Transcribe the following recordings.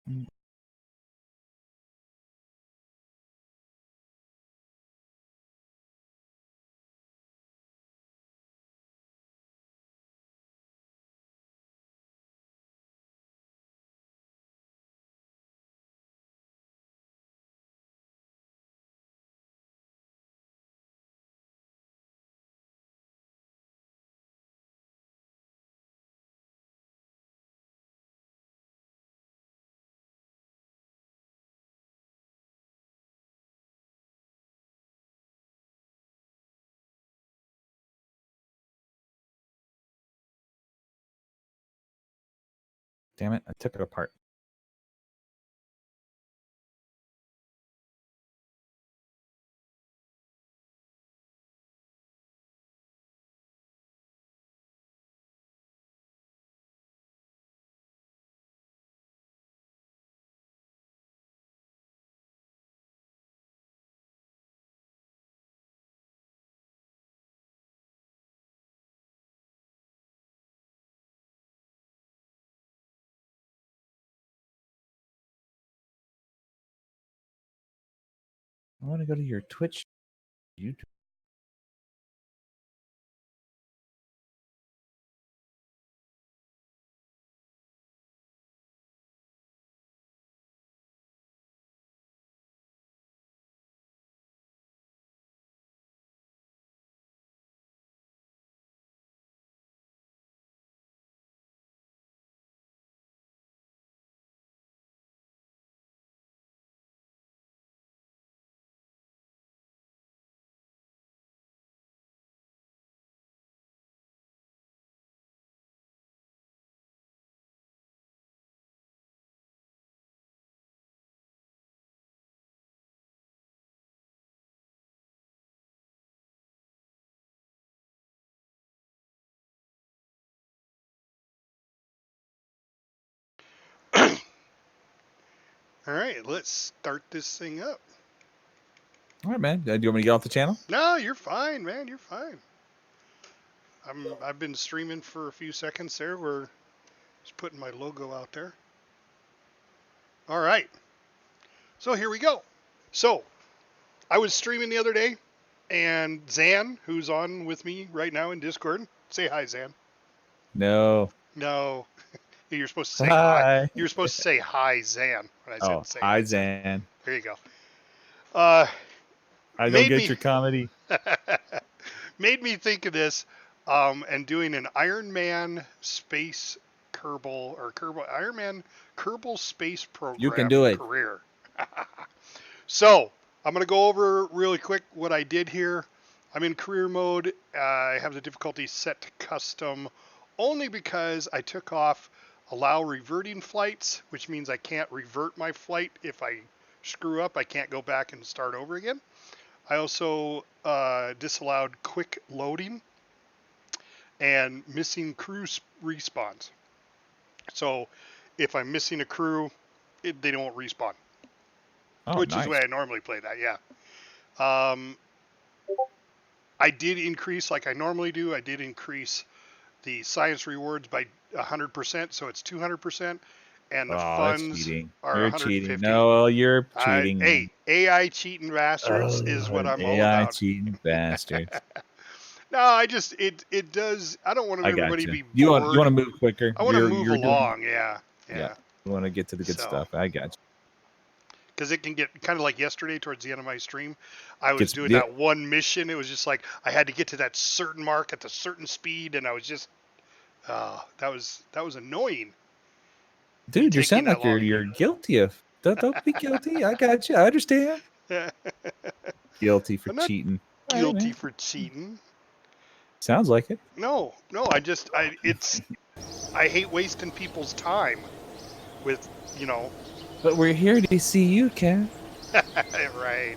Mm. Damn it, I took it apart. I want to go to your Twitch, YouTube. All right, let's start this thing up. All right, man. Do you want me to get off the channel? No, you're fine, man. You're fine. I've been streaming for a few seconds there. We're just putting my logo out there. All right. So here we go. So I was streaming the other day, and Zan, who's on with me right now in Discord, say hi, Zan. No. No, you're supposed to say hi. Hi. You're supposed to say hi, Zan. When I said Oh, say hi, hi, Zan. Zan. There you go. Uh, I don't made get me your comedy. made me think of this, and doing an Ironman space Kerbal or Kerbal Ironman Kerbal Space You can Program do it. career. So I'm gonna go over really quick what I did here. I'm in career mode. I have the difficulty set to custom only because I took off allow reverting flights, which means I can't revert my flight if I screw up. I can't go back and start over again. I also disallowed quick loading and missing crew respawns. So if I'm missing a crew, they don't respawn, Oh, which is nice. the way I normally play that. Yeah. I did increase, like I normally do, I did increase the science rewards by 100%, so it's 200%, and the Oh, that's funds cheating. are You're cheating. 150. No, you're cheating, man. Hey, AI cheating bastards is what I'm all AI about. cheating bastards. No, I just it does. I don't want I everybody got to you. be You want bored. to move quicker. I want to move You're doing. along. Yeah, Yeah. yeah. You want to get to the good So stuff. I got you. because it can get kind of like yesterday towards the end of my stream, I was Gets doing yeah. that one mission. It was just like I had to get to that certain mark at the certain speed, and I was just that was annoying. Dude, you Taking sound that like long. you're guilty of. Don't be guilty. I got you. I understand. Guilty for I'm not cheating. All right, guilty man. for cheating. Sounds like it. No, no. I hate wasting people's time with But we're here to see you, Ken. right.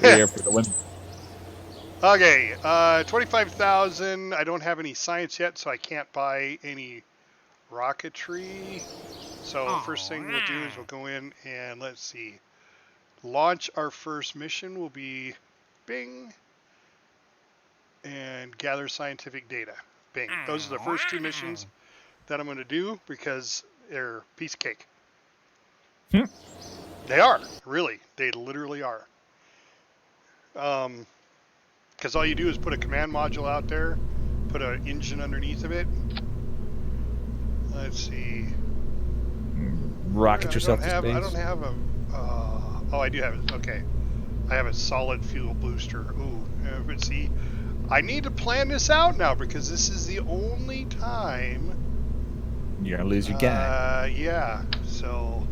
We're here for the win. Okay, 25,000. I don't have any science yet, so I can't buy any rocketry. So first thing we'll do is we'll go in and let's see. Launch our first mission will be Bing and gather scientific data. Bing. Those are the first two missions that I'm going to do because they're a piece of cake. Hmm. They are, really. They literally are. Because all you do is put a command module out there, put an engine underneath of it. Let's see. Rocket yourself to space. I don't have a. Oh, I do have it. Okay. I have a solid fuel booster. Ooh, but see, I need to plan this out now because this is the only time. You're gonna lose your guy. Yeah. So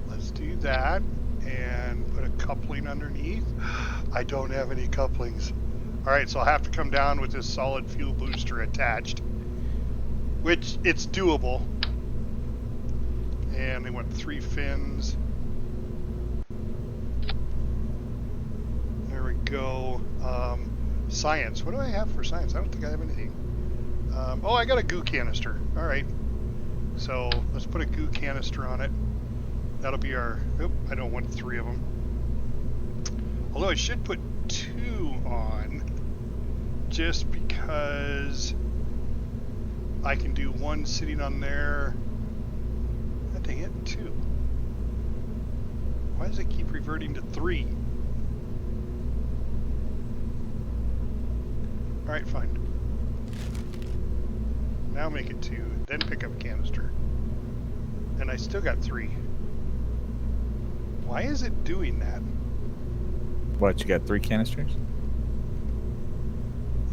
let's do that and put a coupling underneath. I don't have any couplings. All right, so I'll have to come down with this solid fuel booster attached, which it's doable. And they want 3 fins. There we go. Science. What do I have for science? I don't think I have anything. Oh, I got a goo canister. All right. So let's put a goo canister on it. That'll be our... Oop, I don't want 3 of them. Although I should put 2 on, just because I can do 1 sitting on there. Dang it, 2. Why does it keep reverting to 3? Alright, fine. Now make it 2, then pick up a canister. And I still got 3. Why is it doing that? What, you got 3 canisters?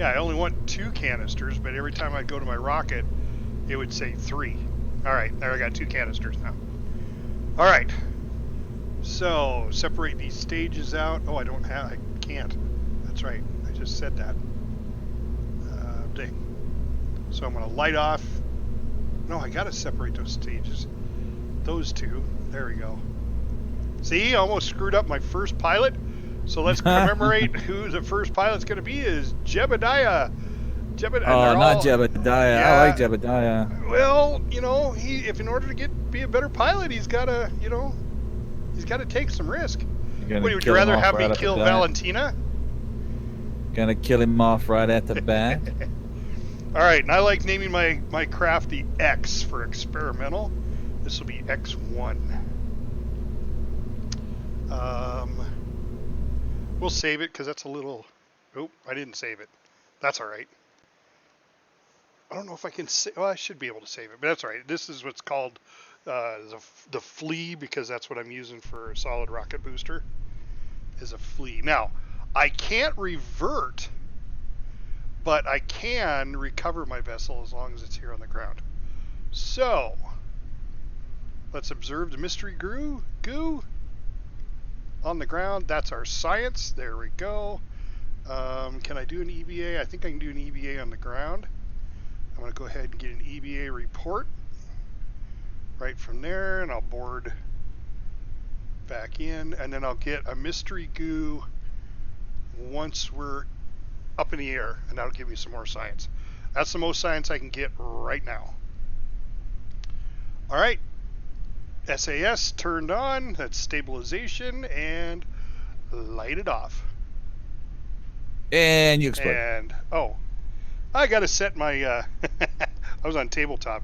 Yeah, I only want 2 canisters, but every time I go to my rocket, it would say 3. Alright, there I got 2 canisters now. Alright. So, separate these stages out. Oh, I can't. That's right, I just said that. Dang. So I'm going to light off. No, I got to separate those stages. Those 2. There we go. See, I almost screwed up my first pilot. So let's commemorate who the first pilot's going to be is Jebediah. Not Jebediah. Yeah. I like Jebediah. Well, you know, if in order to be a better pilot, he's got to, take some risk. Would you rather have me kill Valentina? Gonna kill him off right at the bat. All right, and I like naming my craft the X for experimental. This will be X1. We'll save it because that's a little... Oh, I didn't save it. That's all right. I don't know if I can save... Well, I should be able to save it, but that's all right. This is what's called the flea, because that's what I'm using for a solid rocket booster, is a flea. Now, I can't revert, but I can recover my vessel as long as it's here on the ground. So, let's observe the mystery goo on the ground. That's our science. There we go. Can I do an EVA? I think I can do an EVA on the ground. I'm going to go ahead and get an EVA report right from there, and I'll board back in, and then I'll get a mystery goo once we're up in the air, and that'll give me some more science. That's the most science I can get right now. All right. SAS turned on. That's stabilization, and light it off. And you explode. And oh, I got to set my. I was on tabletop.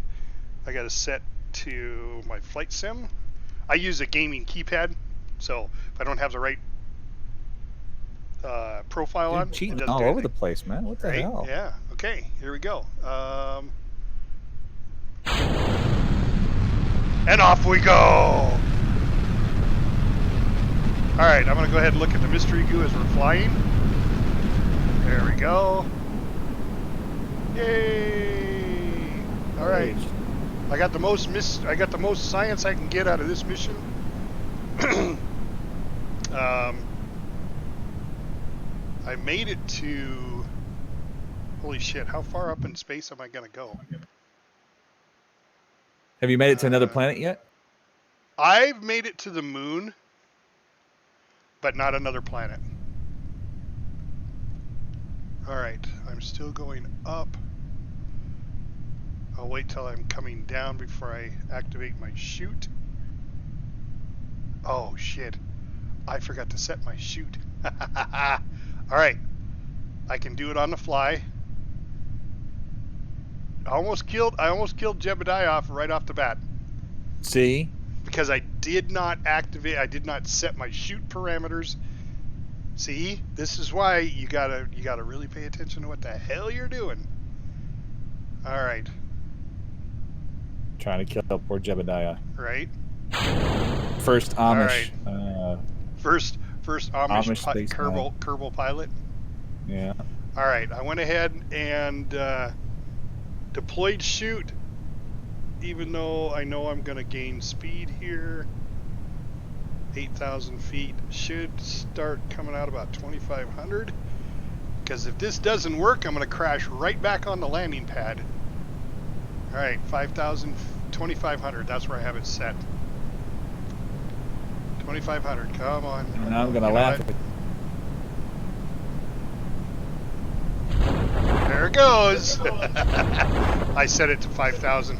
I got to set to my flight sim. I use a gaming keypad, so if I don't have the right profile on, cheating all over the place, man. What the hell? Yeah. Okay. Here we go. And off we go! Alright, I'm going to go ahead and look at the mystery goo as we're flying. There we go. Yay! Alright. I got the most science I can get out of this mission. I made it to... Holy shit, how far up in space am I going to go? Have you made it to another planet yet? I've made it to the moon, but not another planet. Alright, I'm still going up. I'll wait till I'm coming down before I activate my chute. Oh shit, I forgot to set my chute. Alright, I can do it on the fly. I almost killed Jebediah off right off the bat. See? because I did not activate. I did not set my chute parameters. See, this is why you gotta really pay attention to what the hell you're doing. All right, Trying to kill poor Jebediah. right. First All right. Amish, First Amish Amish spaceman. Kerbal pilot. Yeah. All right, I went ahead and deployed chute, even though I know I'm going to gain speed here. 8,000 feet should start coming out about 2,500. Because if this doesn't work, I'm going to crash right back on the landing pad. All right, 5,000, 2,500. That's where I have it set. 2,500. Come on. And I'm gonna laugh at There it goes. I set it to 5,000.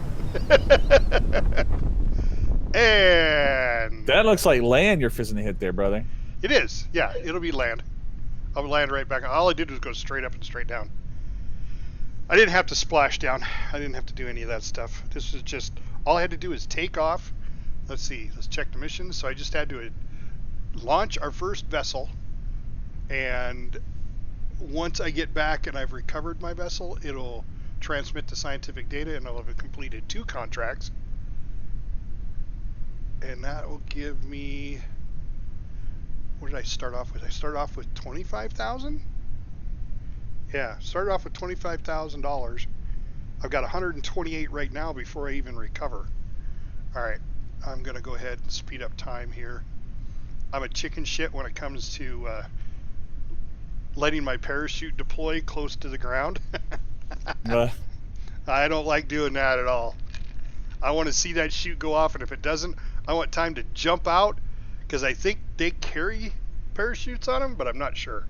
And that. Looks like land you're fizzing to hit there, brother. it is. Yeah, it'll be land. I'll land right back. All I did was go straight up and straight down. I didn't have to splash down. I didn't have to do any of that stuff. This was just, all I had to do is take off. Let's see, let's check the missions. So I just had to launch our first vessel, and once I get back and I've recovered my vessel, it'll transmit the scientific data, and I'll have completed 2 contracts. And that will give me, what did I start off with? I started off with 25,000? Yeah, started off with $25,000. I've got 128 right now before I even recover. All right, I'm gonna go ahead and speed up time here. I'm a chicken shit when it comes to letting my parachute deploy close to the ground. I don't like doing that at all. I want to see that chute go off, and if it doesn't, I want time to jump out, because I think they carry parachutes on them, but I'm not sure.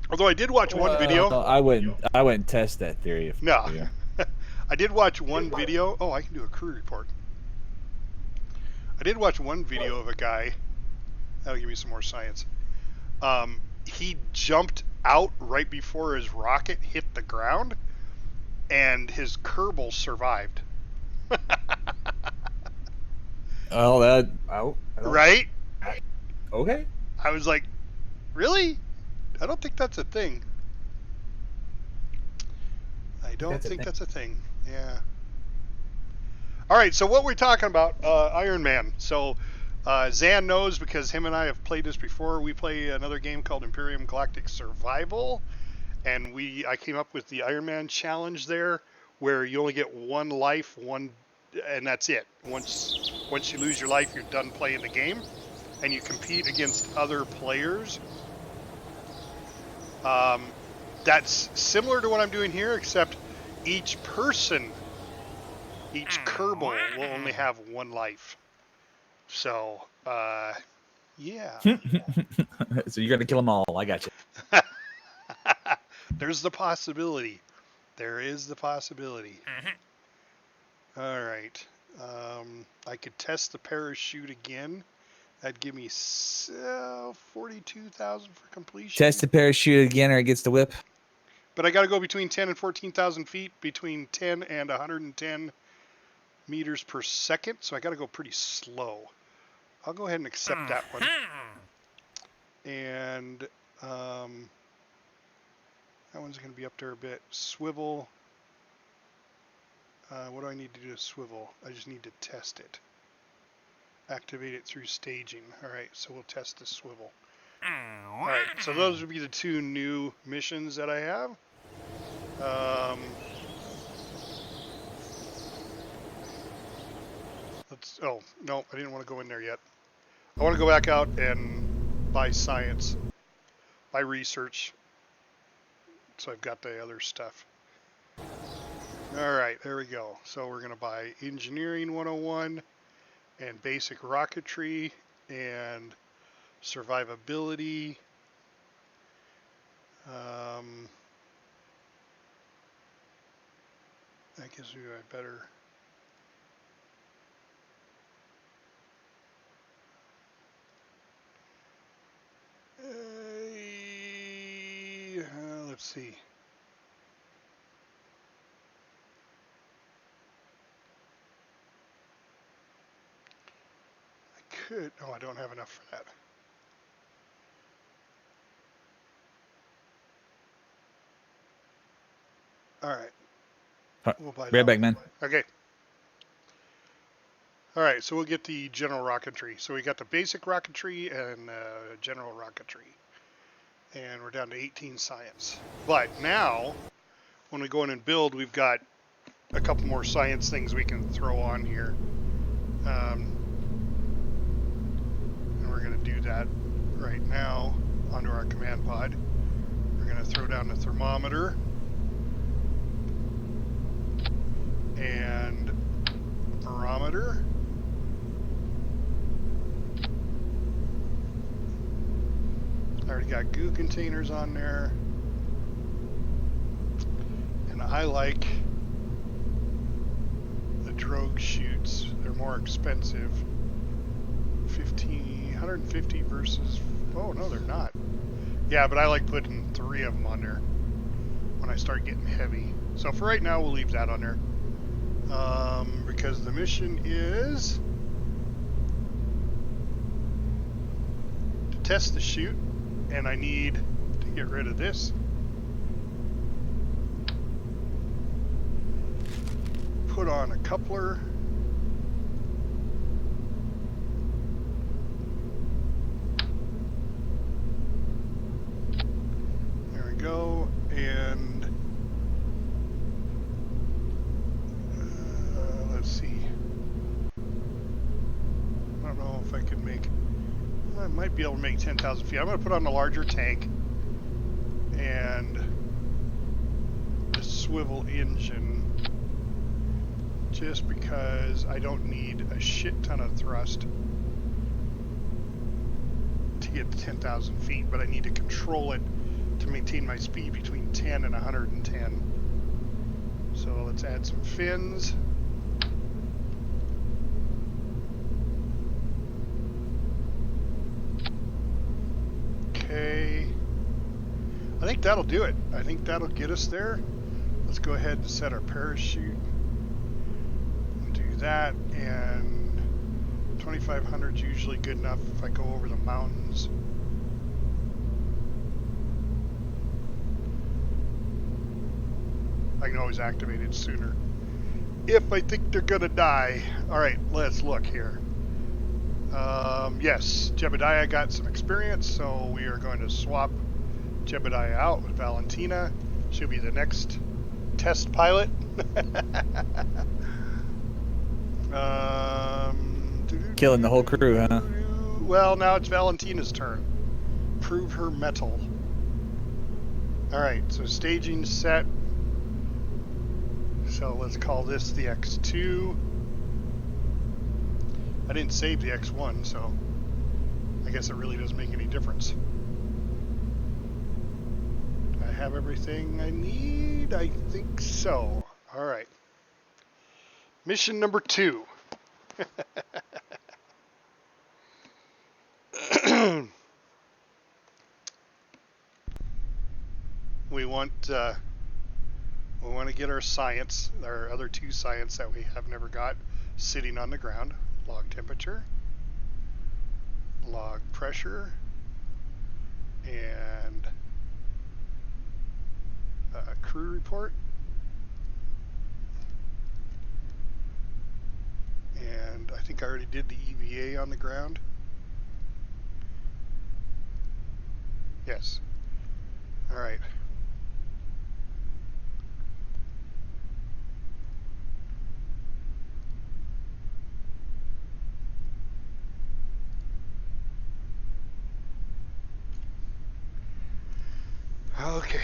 Although I did watch one video. I wouldn't test that theory. No. I did watch one video. Oh, I can do a crew report. I did watch one video of a guy. That'll give me some more science. He jumped out right before his rocket hit the ground, and his Kerbal survived. Right? Okay. I was like, really? I don't think that's a thing. I don't think that's a thing. Yeah. All right, so what we're talking about, Ironman. So Zan knows, because him and I have played this before. We play another game called Imperium Galactic Survival, and I came up with the Ironman challenge there, where you only get 1 life, and that's it. Once you lose your life, you're done playing the game, and you compete against other players. That's similar to what I'm doing here, except each Kerbal will only have 1 life. So, yeah. So you're gonna kill them all. I got you. There's the possibility. There is the possibility. All right. I could test the parachute again. That'd give me 42,000 for completion. Test the parachute again, or it gets the whip. But I got to go between 10 and 14,000 feet, between 10 and 110 meters per second. So I got to go pretty slow. I'll go ahead and accept that one. And that one's going to be up there a bit. Swivel. What do I need to do to swivel? I just need to test it. Activate it through staging. All right, so we'll test the swivel. All right, so those would be the 2 new missions that I have. Oh, no, I didn't want to go in there yet. I want to go back out and buy science, buy research. So I've got the other stuff. All right, there we go. So we're going to buy Engineering 101 and Basic Rocketry and Survivability. That gives me a better... let's see. could... Oh, I don't have enough for that. All right. We'll buy that Right back, one. man. Okay. All right, so we'll get the general rocketry. So we got the basic rocketry and general rocketry. And we're down to 18 science. But now, when we go in and build, we've got a couple more science things we can throw on here. And we're going to do that right now onto our command pod. We're going to throw down the thermometer and barometer. I already got goo containers on there. And I like the drogue chutes. They're more expensive. 150 versus... Oh, no, they're not. Yeah, but I like putting 3 of them on there when I start getting heavy. So for right now, we'll leave that on there. Because the mission is to test the chute, and I need to get rid of this. Put on a coupler. There we go. And let's see. I don't know if I can make... I might be able to make 10,000 feet. I'm going to put on the larger tank and the swivel engine, just because I don't need a shit ton of thrust to get to 10,000 feet, but I need to control it to maintain my speed between 10 and 110. So let's add some fins. Okay. I think that'll do it. I think that'll get us there. Let's go ahead and set our parachute. Do that, and 2,500 is usually good enough if I go over the mountains. I can always activate it sooner if I think they're gonna die. All right, let's look here. Yes, Jebediah got some experience, so we are going to swap Jebediah out with Valentina. She'll be the next test pilot. Killing the whole crew, huh? Well, now it's Valentina's turn. Prove her mettle. Alright, so staging set. So let's call this the X2. I didn't save the X1, so I guess it really doesn't make any difference. Do I have everything I need? I think so. Alright. Mission number 2. We want to get our science, our other 2 science that we have never got, sitting on the ground. Log temperature, log pressure, and crew report. And I think I already did the EVA on the ground. Yes. All right. Okay.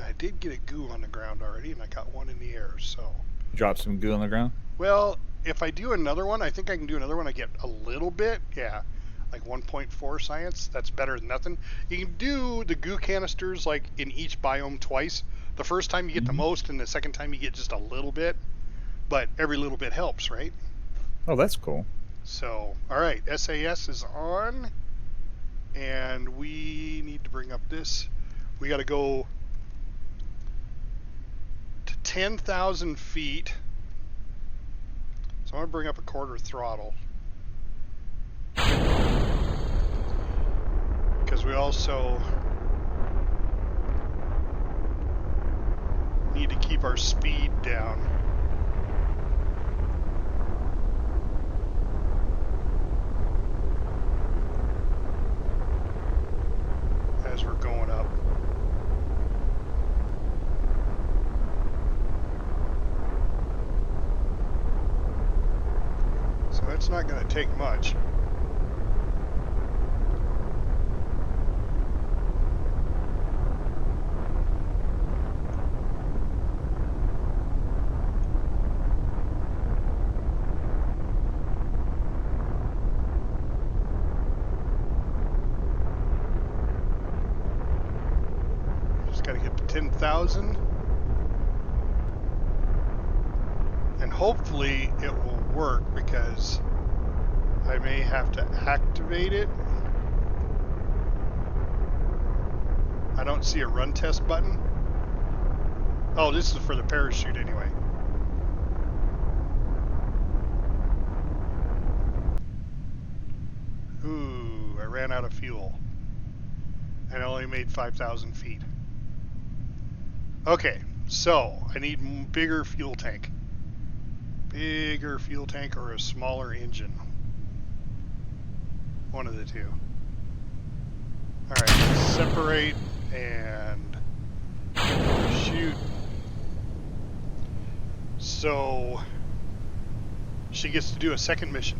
I did get a goo on the ground already, and I got one in the air, so... Drop some goo on the ground? Well, if I do another one, I think I can do another one. I get a little bit, yeah, like 1.4 science. That's better than nothing. You can do the goo canisters like in each biome twice. The first time you get the most, and the second time you get just a little bit. But every little bit helps, right? Oh, that's cool. So, all right, SAS is on, and we need to bring up this. We got to go to 10,000 feet. So I'm going to bring up a quarter throttle. Because we also need to keep our speed down. As we're going up. So it's not going to take much. Just got to get to 10,000. And hopefully it will work, because I may have to activate it. I don't see a run test button. Oh, this is for the parachute anyway. Ooh, I ran out of fuel. And I only made 5,000 feet. Okay, so I need bigger fuel tank. Bigger fuel tank or a smaller engine. One of the two. Alright, separate and shoot. So she gets to do a second mission.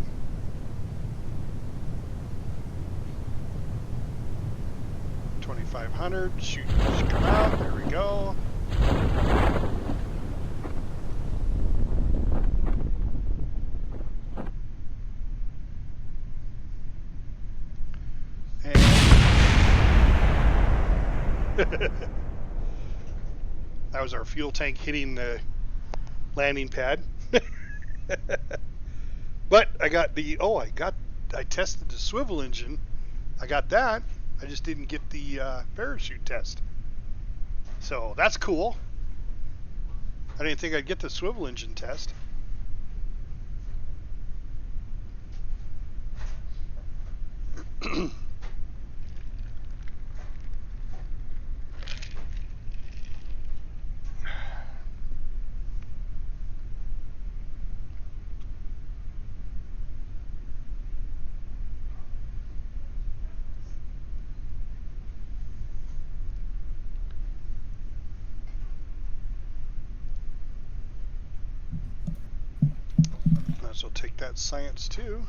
$2,500. Shoot, come out. There we go. And that was our fuel tank hitting the landing pad. But I got the, I tested the swivel engine. I got that. I just didn't get the parachute test. So that's cool. I didn't think I'd get the swivel engine test. Might as well take that science too.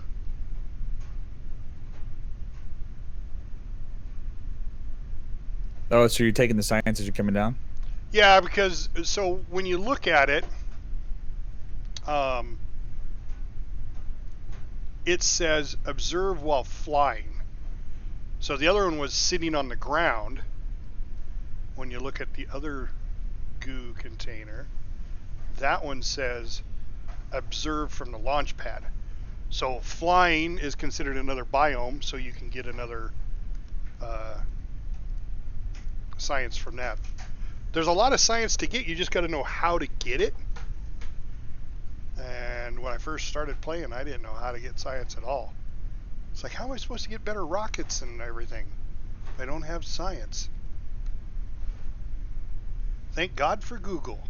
Oh, so you're taking the science as you're coming down? Yeah, because so when you look at it, it says observe while flying. So the other one was sitting on the ground. When you look at the other goo container, that one says observe from the launch pad. So flying is considered another biome, so you can get another science from that. There's a lot of science to get, you just got to know how to get it. And when I first started playing, I didn't know how to get science at all. It's like, how am I supposed to get better rockets and everything if I don't have science? Thank God for Google.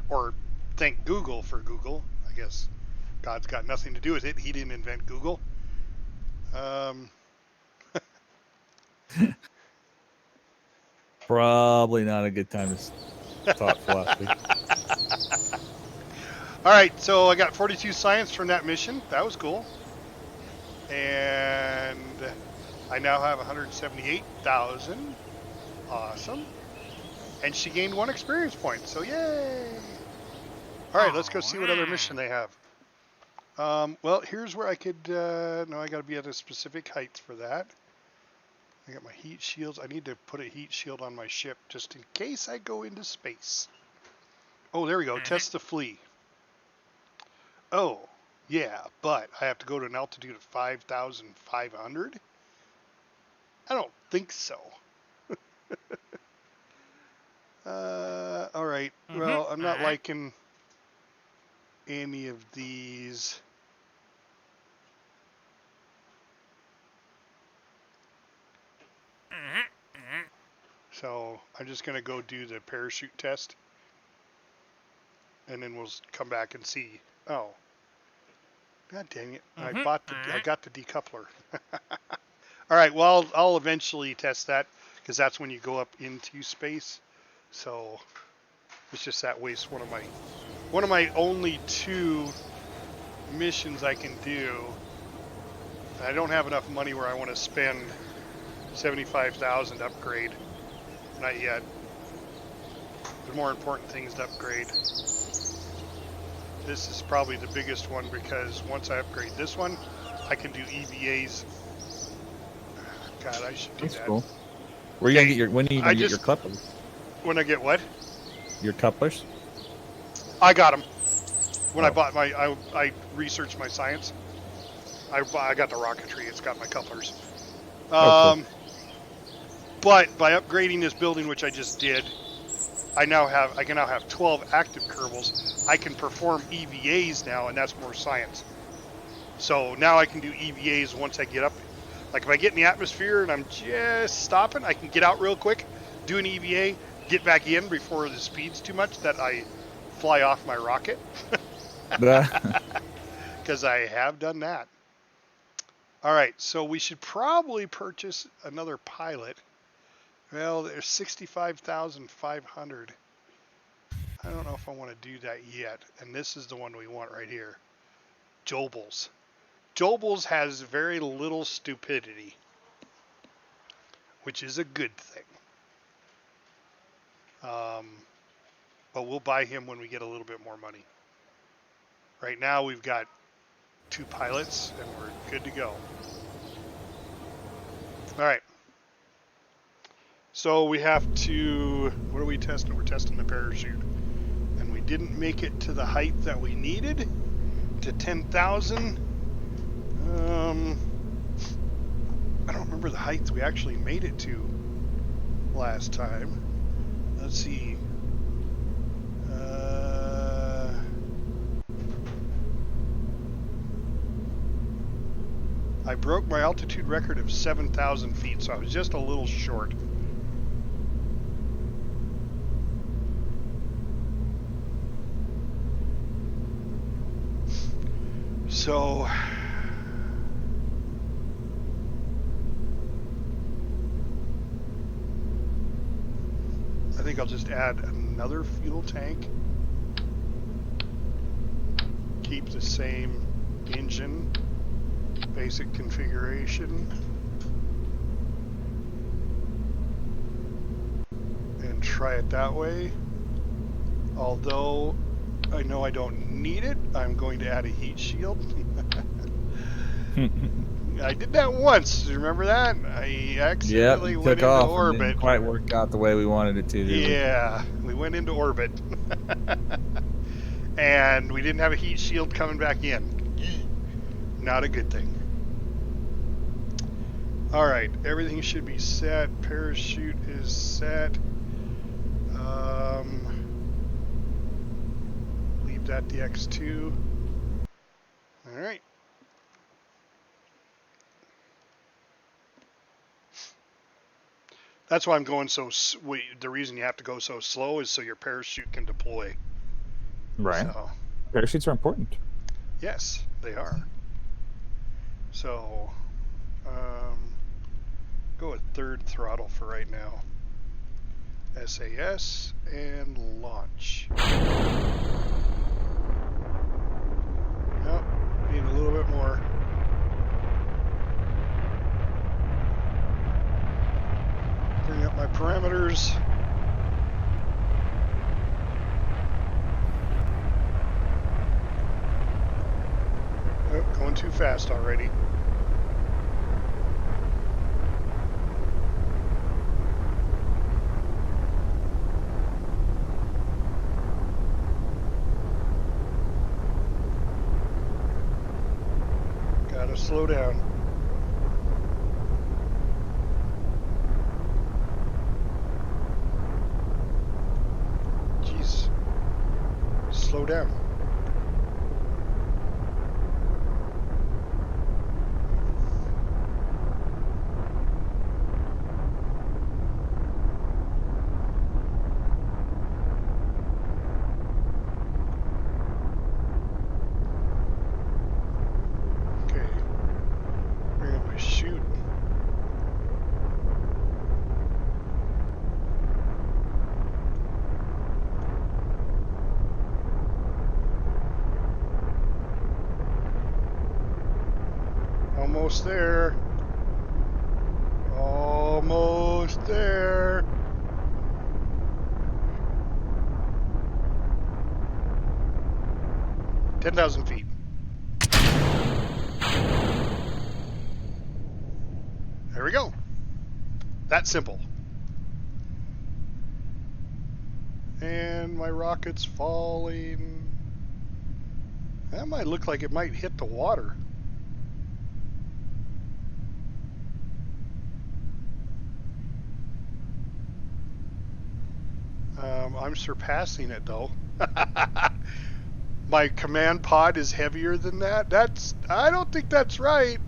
Or thank Google for Google. I guess God's got nothing to do with it. He didn't invent Google. Probably not a good time to talk philosophy. All right, so I got 42 science from that mission. That was cool. And I now have 178,000. Awesome. And she gained 1 experience point, so yay! All right, let's go see what other mission they have. Well, here's where I could, no, I got to be at a specific height for that. I got my heat shields. I need to put a heat shield on my ship just in case I go into space. Oh, there we go. Test the flea. Oh, yeah, but I have to go to an altitude of 5,500? I don't think so. All right. Well, I'm not liking any of these. So I'm just going to go do the parachute test. And then we'll come back and see. Oh, god dang it! I got the decoupler. All right. Well, I'll eventually test that because that's when you go up into space. So it's just that wastes one of my only 2 missions I can do. I don't have enough money where I want to spend 75,000 upgrade. Not yet. There's more important things to upgrade. This is probably the biggest one because once I upgrade this one, I can do EVAs. God, I should do That's that. cool. Where are you gonna get when are you gonna get your couplers? When I get what? Your couplers? I got them. When I bought I researched my science. I got the rocketry. It's got my couplers. Cool. But by upgrading this building, which I just did, I can now have 12 active Kerbals. I can perform EVAs now, and that's more science. So now I can do EVAs once I get up. Like if I get in the atmosphere and I'm just stopping, I can get out real quick, do an EVA, get back in before the speed's too much that I fly off my rocket. Because I have done that. All right, so we should probably purchase another pilot. Well, there's 65,500. I don't know if I want to do that yet. And this is the one we want right here. Kerbals. Kerbals has very little stupidity, which is a good thing. But we'll buy him when we get a little bit more money. Right now we've got 2 pilots and we're good to go. All right. So we have to, what are we testing? We're testing the parachute. And we didn't make it to the height that we needed, to 10,000. I don't remember the heights we actually made it to last time. Let's see. I broke my altitude record of 7,000 feet, so I was just a little short. So I think I'll just add another fuel tank. Keep the same engine, basic configuration. And try it that way. Although I know I don't need it, I'm going to add a heat shield. I did that once. Remember that? I accidentally went into orbit. Didn't quite work out the way we wanted it to. Yeah, we went into orbit. And we didn't have a heat shield coming back in. Not a good thing. Alright, everything should be set. Parachute is set. Leave that the X2. Alright. That's why I'm going so. The reason you have to go so slow is so your parachute can deploy. Right. So, parachutes are important. Yes, they are. So, go with third throttle for right now. SAS and launch. Nope, need a little bit more. Bring up my parameters. Oh, going too fast already. Gotta slow down. Jeez. Slow down. Almost there. Almost there. $10,000 feet. There we go. That simple. And my rocket's falling. That might look like it might hit the water. I'm surpassing it though. My command pod is heavier than that. I don't think that's right.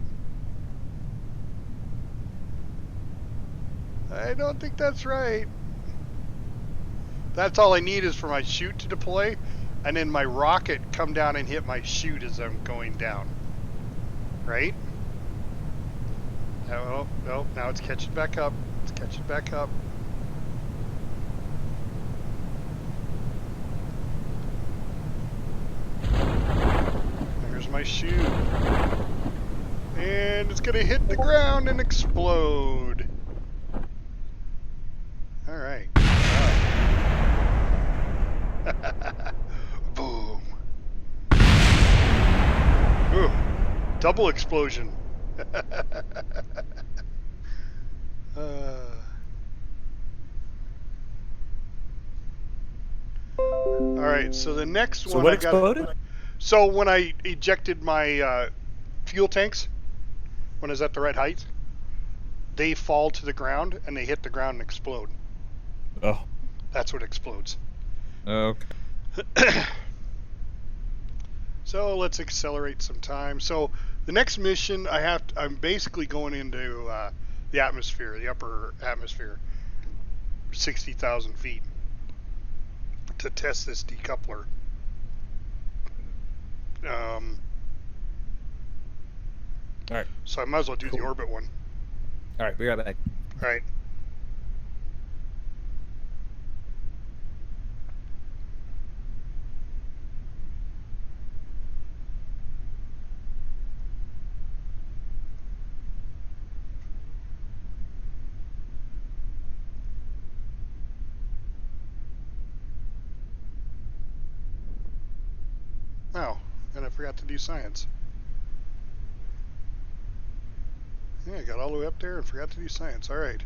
I don't think that's right. That's all I need is for my chute to deploy, and then my rocket come down and hit my chute as I'm going down. Right? Oh, no, now it's catching back up. It's catching back up. There's my chute. And it's gonna hit the ground and explode. Alright. Boom. Ooh, double explosion. Alright, so the next one what I got. exploded? So when I ejected my fuel tanks, when I was at the right height, they fall to the ground and they hit the ground and explode. Oh. That's what explodes. Okay. So let's accelerate some time. So the next mission I'm basically going into the atmosphere, the upper atmosphere, 60,000 feet, to test this decoupler. All right. So I might as well do the orbit one. All right, we got that. All right. Oh, and I forgot to do science. Yeah, I got all the way up there and forgot to do science. All right.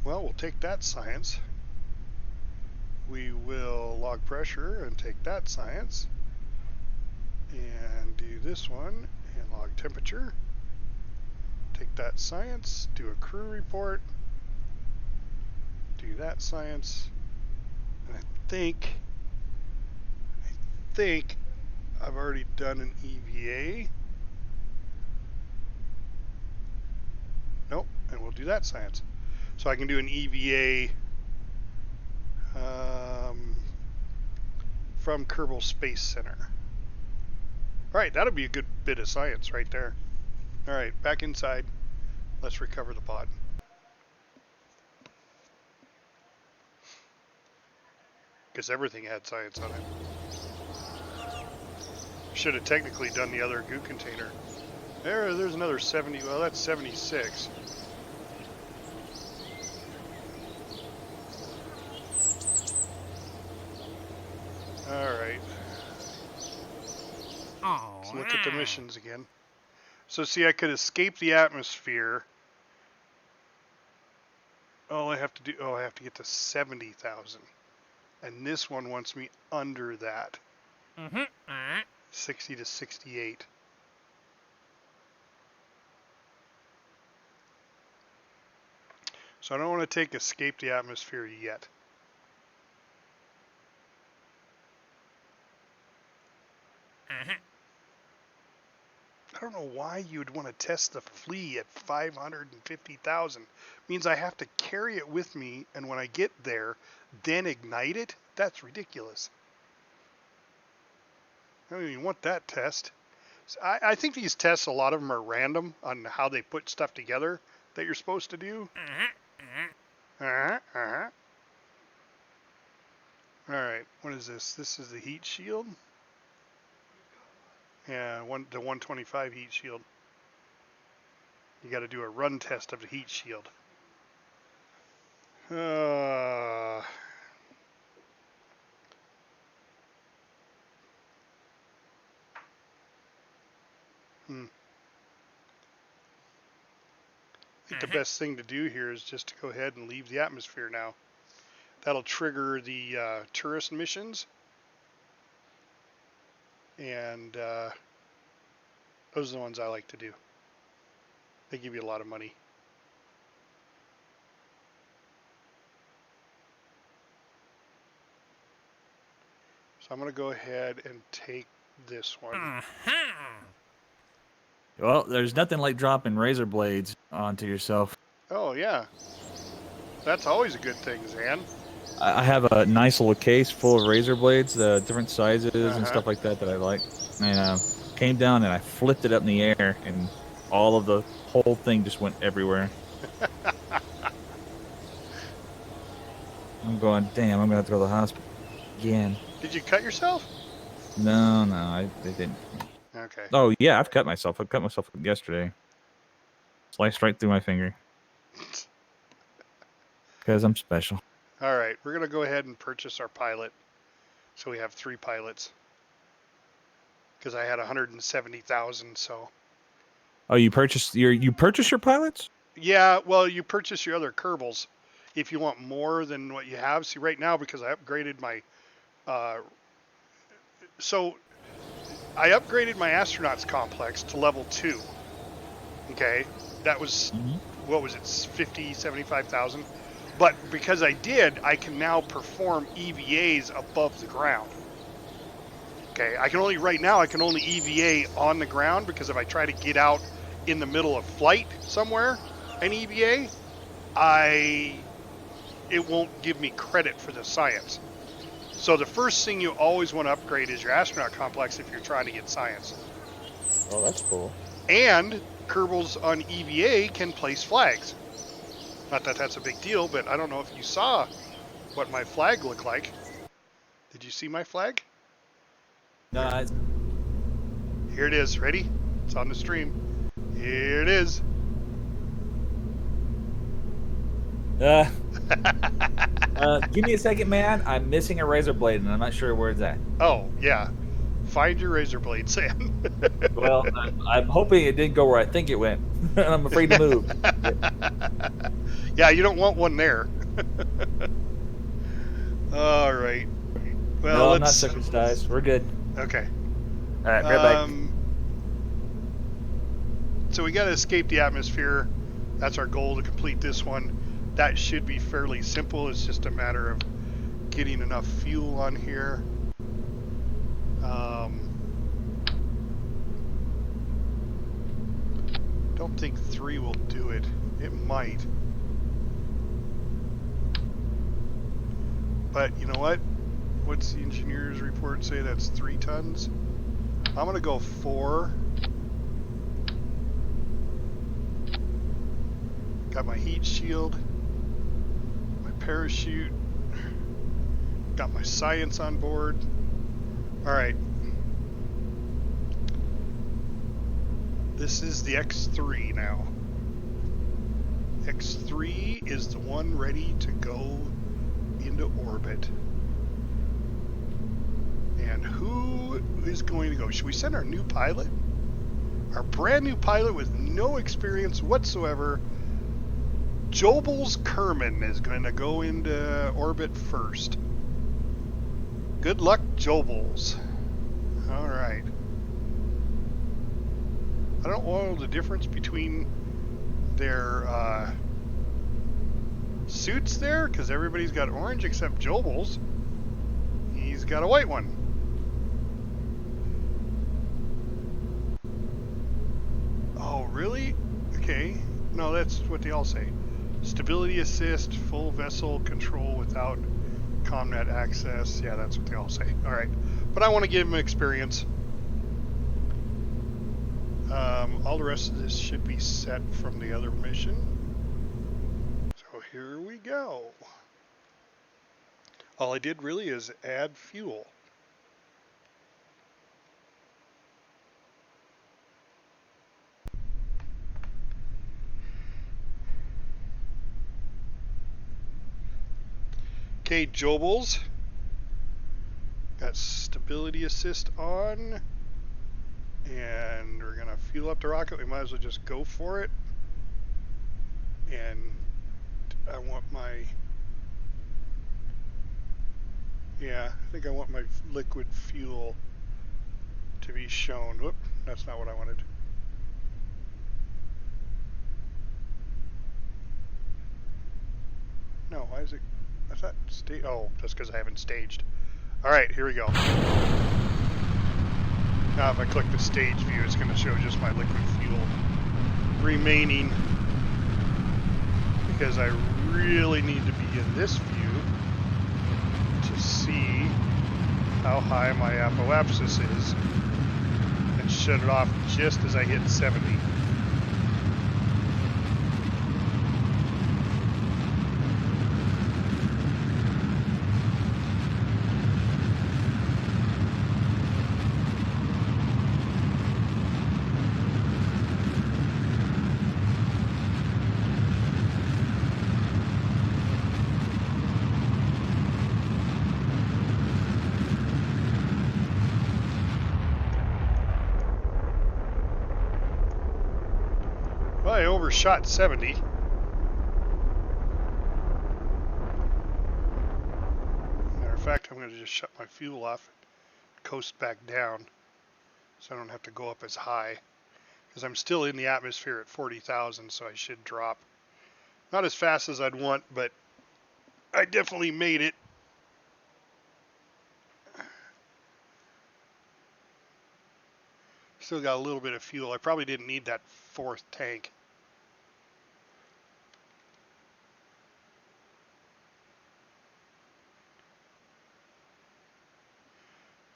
Well, we'll take that science. We will log pressure and take that science. And do this one and log temperature. Take that science, do a crew report. Do that science. And I think I've already done an EVA. Nope, and we'll do that science. So I can do an EVA from Kerbal Space Center. All right, that'll be a good bit of science right there. All right, back inside. Let's recover the pod. Because everything had science on it. Should have technically done the other goo container. There's another 70. Well, that's 76. All right. Let's look at the missions again. So see, I could escape the atmosphere. All I have to do, I have to get to 70,000. And this one wants me under that. 60 to 68. So I don't want to take escape the atmosphere yet. I don't know why you would want to test the flea at 550,000. Means I have to carry it with me, and when I get there, then ignite it? That's ridiculous. I don't even want that test. I think these tests, a lot of them are random on how they put stuff together that you're supposed to do. Alright, what is this? This is the heat shield. Yeah, the 125 heat shield. You got to do a run test of the heat shield. Uh, I think the best thing to do here is just to go ahead and leave the atmosphere now. That'll trigger the tourist missions. And those are the ones I like to do. They give you a lot of money. So I'm going to go ahead and take this one. Well, there's nothing like dropping razor blades onto yourself. Oh, yeah. That's always a good thing, Zan. I have a nice little case full of razor blades, different sizes and Uh-huh. stuff like that I like. And came down and I flipped it up in the air, and all of the whole thing just went everywhere. I'm going, damn, I'm gonna have to go to the hospital again. Did you cut yourself? No, they didn't. Okay. Oh yeah, I've cut myself. I cut myself yesterday. Sliced right through my finger. Because I'm special. All right. We're going to go ahead and purchase our pilot. So we have 3 pilots. Because I had 170,000, so. Oh, you purchased your pilots? Yeah, well, you purchase your other Kerbals if you want more than what you have. See, right now, because I upgraded my so I upgraded my astronauts complex to level 2. Okay, that was what was it, 50, 75,000. But because I did, I can now perform EVAs above the ground. Okay, I can only EVA on the ground, because if I try to get out in the middle of flight somewhere and EVA, it won't give me credit for the science. So the first thing you always want to upgrade is your astronaut complex if you're trying to get science. Oh, that's cool. And Kerbals on EVA can place flags. Not that that's a big deal, but I don't know if you saw what my flag looked like. Did you see my flag? No, Here it is. Ready? It's on the stream. Here it is. Give me a second, man. I'm missing a razor blade, and I'm not sure where it's at. Oh, yeah. Find your razor blade, Sam. Well, I'm hoping it didn't go where I think it went. I'm afraid to move. Yeah, you don't want one there. All right. Well, no, I'm not circumcised. We're good. Okay. All right, right back. So we got to escape the atmosphere. That's our goal to complete this one. That should be fairly simple. It's just a matter of getting enough fuel on here. Don't think 3 will do it. It might. But you know what? What's the engineer's report say? That's 3 tons. I'm gonna go 4. Got my heat shield, my parachute, got my science on board. All right. This is the X3 now. X3 is the one ready to go into orbit. And who is going to go? Should we send our new pilot? Our brand new pilot with no experience whatsoever. Kerbals Kerman is going to go into orbit first. Good luck, Kerbals. All right. I don't know the difference between their suits there, because everybody's got orange except Kerbals. He's got a white one. Oh, really? Okay. No, that's what they all say. Stability assist, full vessel control without comnet access. Yeah, that's what they all say. All right. But I want to give him experience. All the rest of this should be set from the other mission. So here we go. All I did really is add fuel. Okay, Jobels. Got stability assist on. And we're going to fuel up the rocket. We might as well just go for it. And I want my... Yeah, I think I want my liquid fuel to be shown. Whoop, that's not what I wanted. No, why is it... I thought... Oh, that's because I haven't staged. Alright, here we go. Now if I click the stage view, it's going to show just my liquid fuel remaining. Because I really need to be in this view to see how high my apoapsis is and shut it off just as I hit 70. Well, I overshot 70. Matter of fact, I'm going to just shut my fuel off, coast back down, so I don't have to go up as high. Because I'm still in the atmosphere at 40,000, so I should drop. Not as fast as I'd want, but I definitely made it. Still got a little bit of fuel. I probably didn't need that fourth tank.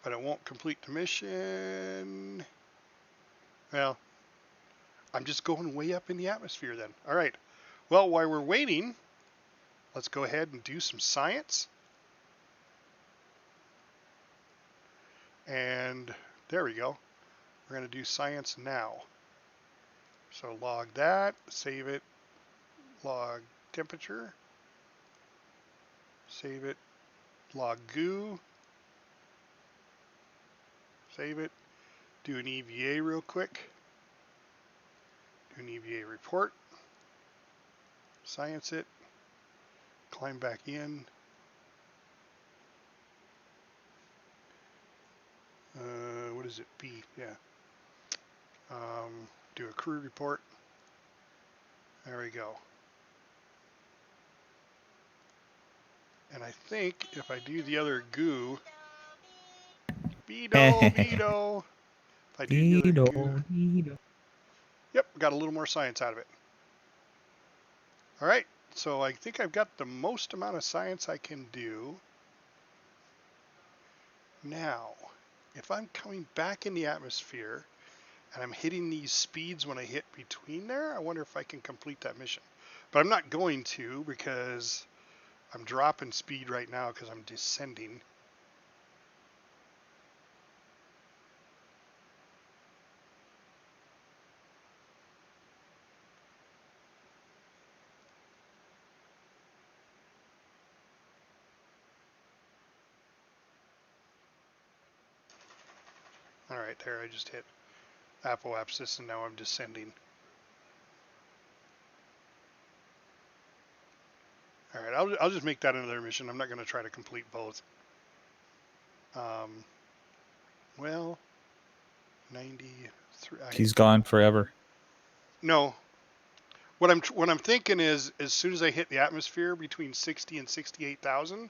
But it won't complete the mission. Well, I'm just going way up in the atmosphere then. All right. Well, while we're waiting, let's go ahead and do some science. And there we go. We're going to do science now. So log that, save it, log temperature, save it, log goo, save it, do an EVA real quick, do an EVA report, science it, climb back in, what is it, B, yeah, do a crew report, there we go. And I think if I do the other goo, Beto, if I do the other goo, yep, got a little more science out of it. All right, so I think I've got the most amount of science I can do. Now, if I'm coming back in the atmosphere and I'm hitting these speeds when I hit between there, I wonder if I can complete that mission. But I'm not going to because I'm dropping speed right now because I'm descending. All right, there I just hit apoapsis and now I'm descending. All right, I'll just make that another mission. I'm not going to try to complete both. Well, 93. He's gone forever. No. What I'm thinking is, as soon as I hit the atmosphere between 60 and 68,000,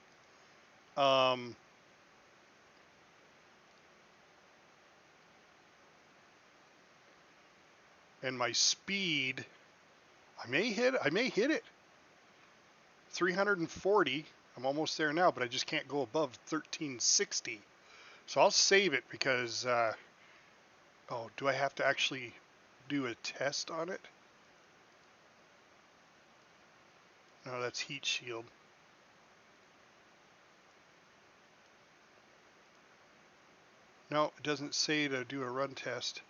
and my speed, I may hit it. 340. I'm almost there now, but I just can't go above 1360. So I'll save it because. Oh, do I have to actually do a test on it? No, that's heat shield. No, it doesn't say to do a run test.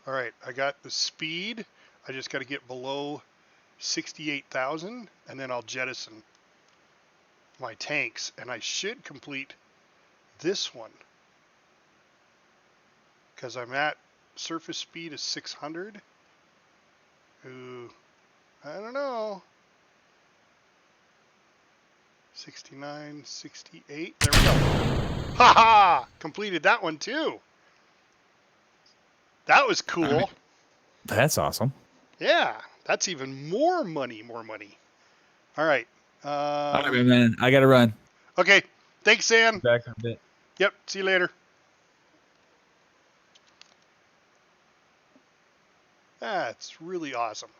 All right, I got the speed. I just got to get below 68,000, and then I'll jettison my tanks, and I should complete this one because I'm at surface speed of 600. Ooh, I don't know. 69, 68. There we go. Ha ha! Completed that one too. That was cool. I mean, that's awesome. Yeah, that's even more money. All right. All right, man. I gotta run. Okay. Thanks, Sam. Back in a bit. Yep. See you later. That's really awesome.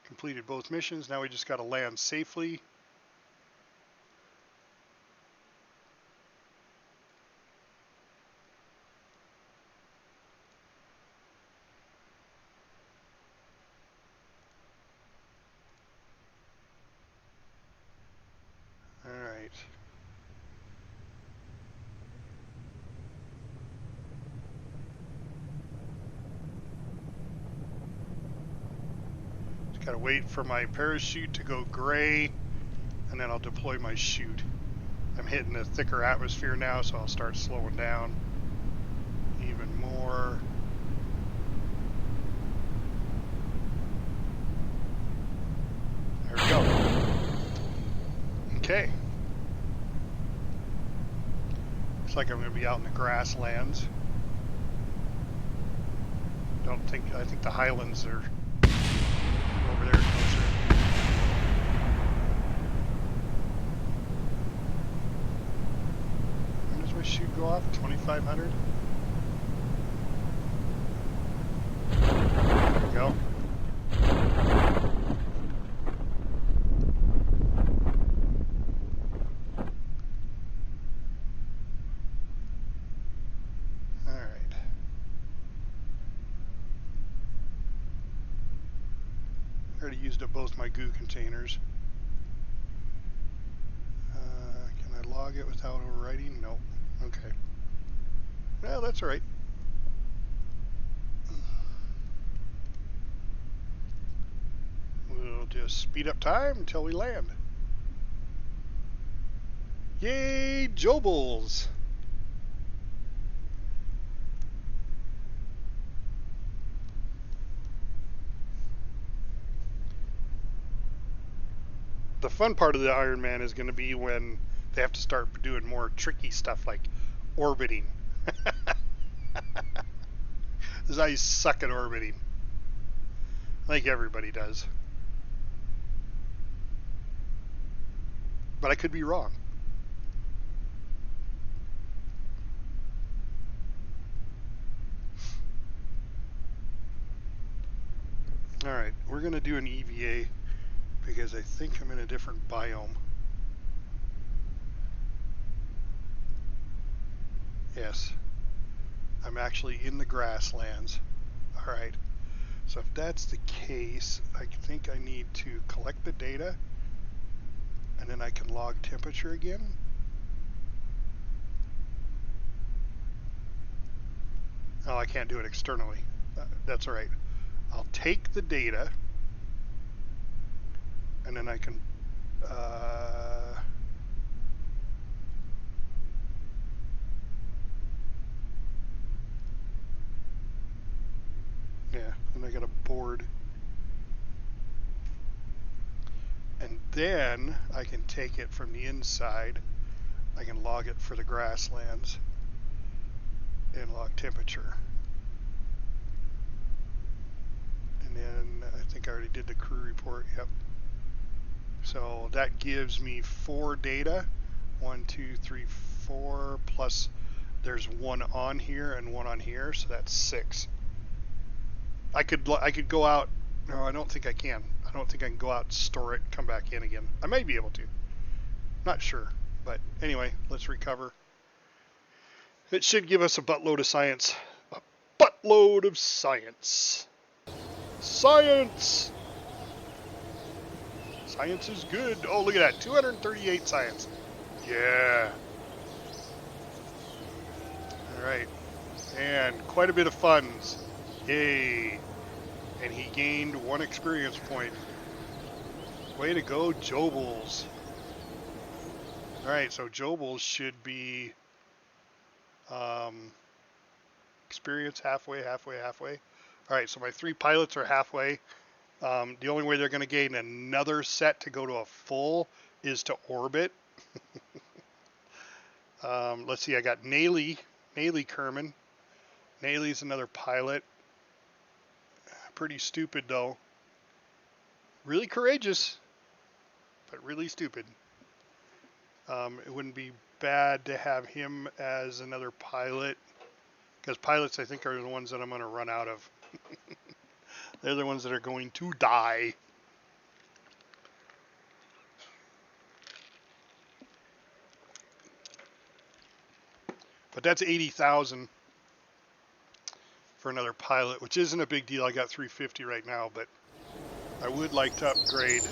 Completed both missions. Now we just got to land safely. All right. Just got to wait for my parachute to go gray, and then I'll deploy my chute. I'm hitting a thicker atmosphere now, so I'll start slowing down even more. There we go. Okay. Looks like I'm going to be out in the grasslands. I think the highlands are over there closer. When does my chute go off? 2,500? There we go. Used up both my goo containers. Can I log it without overwriting? Nope. Okay. Well, that's all right. We'll just speed up time until we land. Yay, Kerbals! The fun part of the Ironman is going to be when they have to start doing more tricky stuff like orbiting. Because I suck at orbiting. Like everybody does. But I could be wrong. Alright, we're going to do an EVA because I think I'm in a different biome. Yes, I'm actually in the grasslands. Alright, so if that's the case, I think I need to collect the data and then I can log temperature again. Oh, I can't do it externally. That's alright. I'll take the data and then I can yeah, and I got a board, and then I can take it from the inside. I can log it for the grasslands and log temperature, and then I think I already did the crew report. Yep. So that gives me 4 data. 1, 2, 3, 4, plus there's 1 on here and 1 on here, so that's 6. I could go out. No, I don't think I can. I don't think I can go out, store it, come back in again. I may be able to. Not sure. But anyway, let's recover. It should give us a buttload of science. A buttload of science. Science! Science is good. Oh, look at that. 238 science. Yeah. Alright. And quite a bit of funds. Yay. And he gained 1 experience point. Way to go, Jobels. Alright, so Jobels should be experience halfway. Alright, so my 3 pilots are halfway. The only way they're going to gain another set to go to a full is to orbit. Let's see, I got Naley Kerman. Naley's another pilot. Pretty stupid though. Really courageous, but really stupid. It wouldn't be bad to have him as another pilot, because pilots I think are the ones that I'm going to run out of. They're the ones that are going to die. But that's 80,000 for another pilot, which isn't a big deal. I got 350 right now, but I would like to upgrade.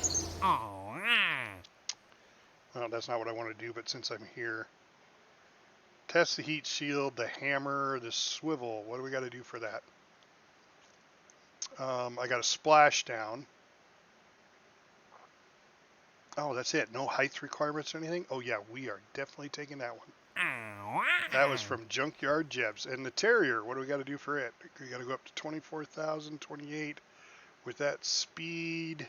Well, that's not what I want to do, but since I'm here. Test the heat shield, the hammer, the swivel. What do we got to do for that? I got a splashdown. Oh, that's it. No height requirements or anything? Oh, yeah, we are definitely taking that one. That was from Junkyard Jebs. And the Terrier, what do we got to do for it? We got to go up to 24,000, 28 with that speed.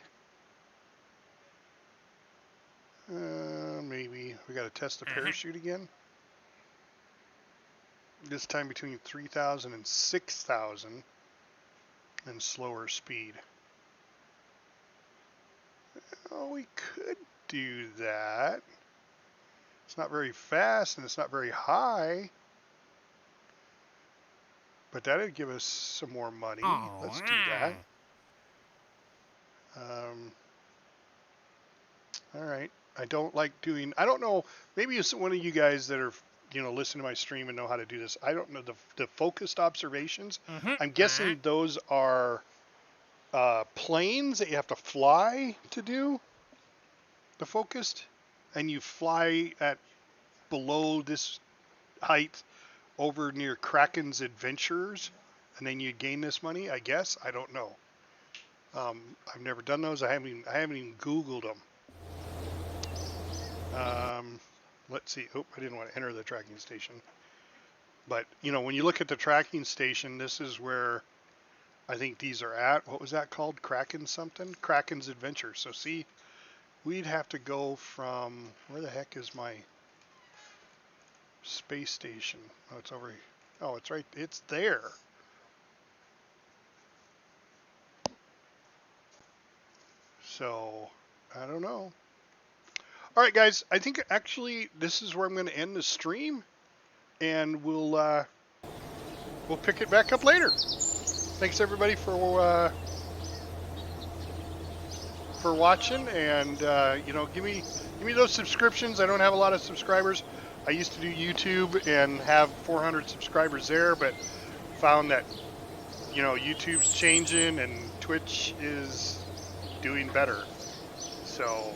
Maybe we got to test the parachute again. This time between 3,000 and 6,000 and slower speed. Oh, we could do that. It's not very fast and it's not very high. But that'd give us some more money. Let's do that. All right. I don't like doing, I don't know, maybe it's one of you guys that are, listen to my stream and know how to do this. I don't know the focused observations. I'm guessing those are planes that you have to fly to do the focused, and you fly at below this height over near Kraken's Adventures, and then you gain this money. I guess I don't know. I've never done those. I haven't even Googled them. Let's see. Oh, I didn't want to enter the tracking station. But, when you look at the tracking station, this is where I think these are at. What was that called? Kraken something? Kraken's Adventure. So see, we'd have to go from, where the heck is my space station? Oh, it's over here. Oh, it's right. It's there. So, I don't know. All right, guys. I think actually this is where I'm going to end the stream, and we'll pick it back up later. Thanks everybody for watching, and give me those subscriptions. I don't have a lot of subscribers. I used to do YouTube and have 400 subscribers there, but found that YouTube's changing and Twitch is doing better. So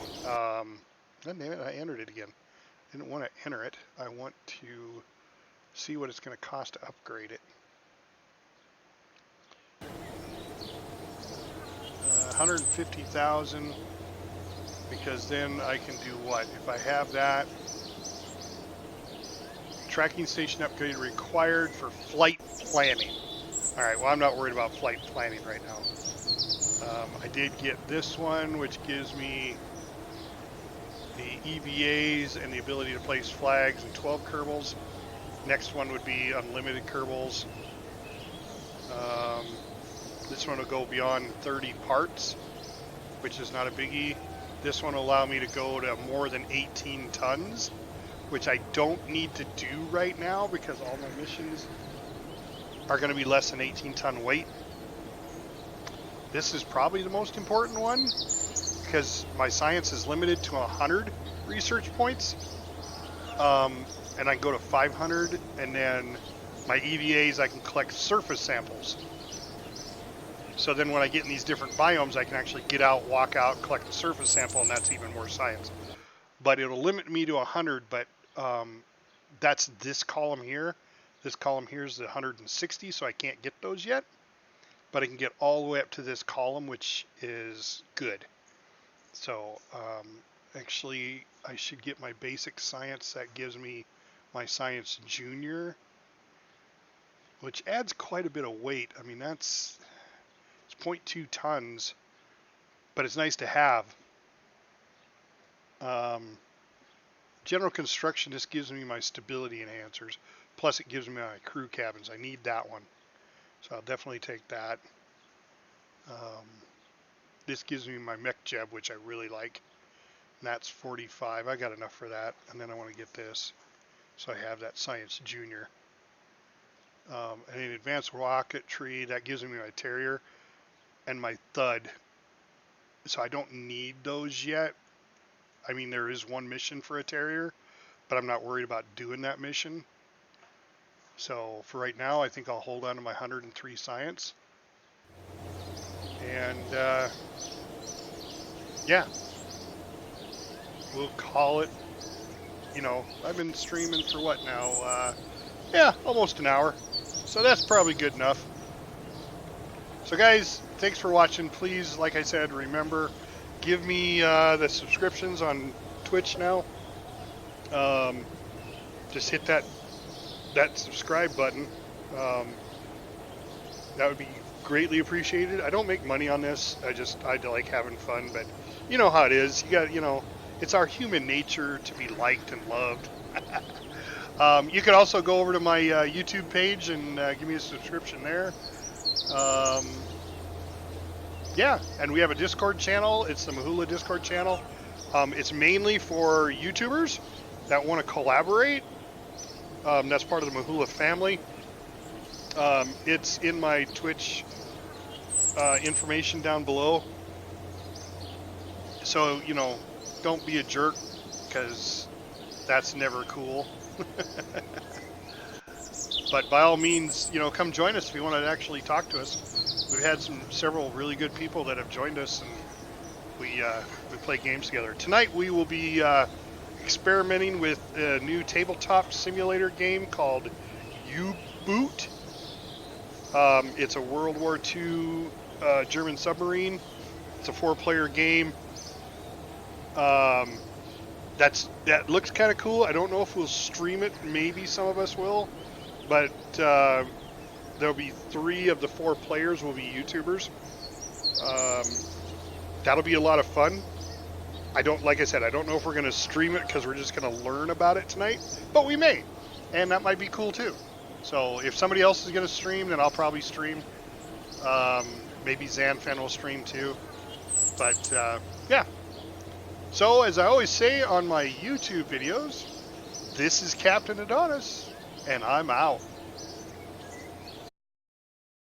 damn it, I entered it again. Didn't want to enter it. I want to see what it's going to cost to upgrade it. 150,000, because then I can do what? If I have that, tracking station upgrade required for flight planning. All right, well, I'm not worried about flight planning right now. I did get this one, which gives me the EVAs and the ability to place flags and 12 Kerbals. Next one would be unlimited Kerbals. This one will go beyond 30 parts, which is not a biggie. This one will allow me to go to more than 18 tons, which I don't need to do right now because all my missions are going to be less than 18-ton weight. This is probably the most important one because my science is limited to 100 research points, and I can go to 500, and then my EVAs, I can collect surface samples. So then when I get in these different biomes, I can actually get out, walk out, collect a surface sample, and that's even more science. But it'll limit me to 100, but that's this column here. This column here is the 160, so I can't get those yet. But I can get all the way up to this column, which is good. So actually, I should get my basic science. That gives me my science junior, which adds quite a bit of weight. I mean, it's 0.2 tons, but it's nice to have. General construction just gives me my stability enhancers. Plus, it gives me my crew cabins. I need that one, so I'll definitely take that. This gives me my mech jeb, which I really like. And that's 45. I got enough for that. And then I want to get this, so I have that science junior. And an advanced rocketry, that gives me my Terrier and my Thud. So I don't need those yet. I mean, there is one mission for a Terrier, but I'm not worried about doing that mission. So for right now, I think I'll hold on to my 103 science. And yeah, we'll call it. You know, I've been streaming for what now? Yeah, almost an hour. So that's probably good enough. So guys, thanks for watching. Please, like I said, remember, give me the subscriptions on Twitch now. Just hit that subscribe button. That would be greatly appreciated. I don't make money on this. I like having fun, but you know how it is. It's our human nature to be liked and loved. You can also go over to my YouTube page and give me a subscription there. Yeah, and we have a Discord channel. It's the Mahula Discord channel. It's mainly for YouTubers that want to collaborate. That's part of the Mahula family. It's in my Twitch information down below. So, don't be a jerk, because that's never cool. But by all means, come join us if you want to actually talk to us. We've had several really good people that have joined us, and we play games together. Tonight we will be experimenting with a new tabletop simulator game called U-Boot. It's a World War II German submarine. It's a 4-player game. That looks kind of cool. I don't know if we'll stream it. Maybe some of us will, but there'll be 3 of the 4 players will be YouTubers. That'll be a lot of fun. Like I said, I don't know if we're going to stream it because we're just going to learn about it tonight, but we may, and that might be cool too. So if somebody else is going to stream, then I'll probably stream. Maybe Zanfan will stream too. But yeah. So as I always say on my YouTube videos, this is Captain Adonis, and I'm out.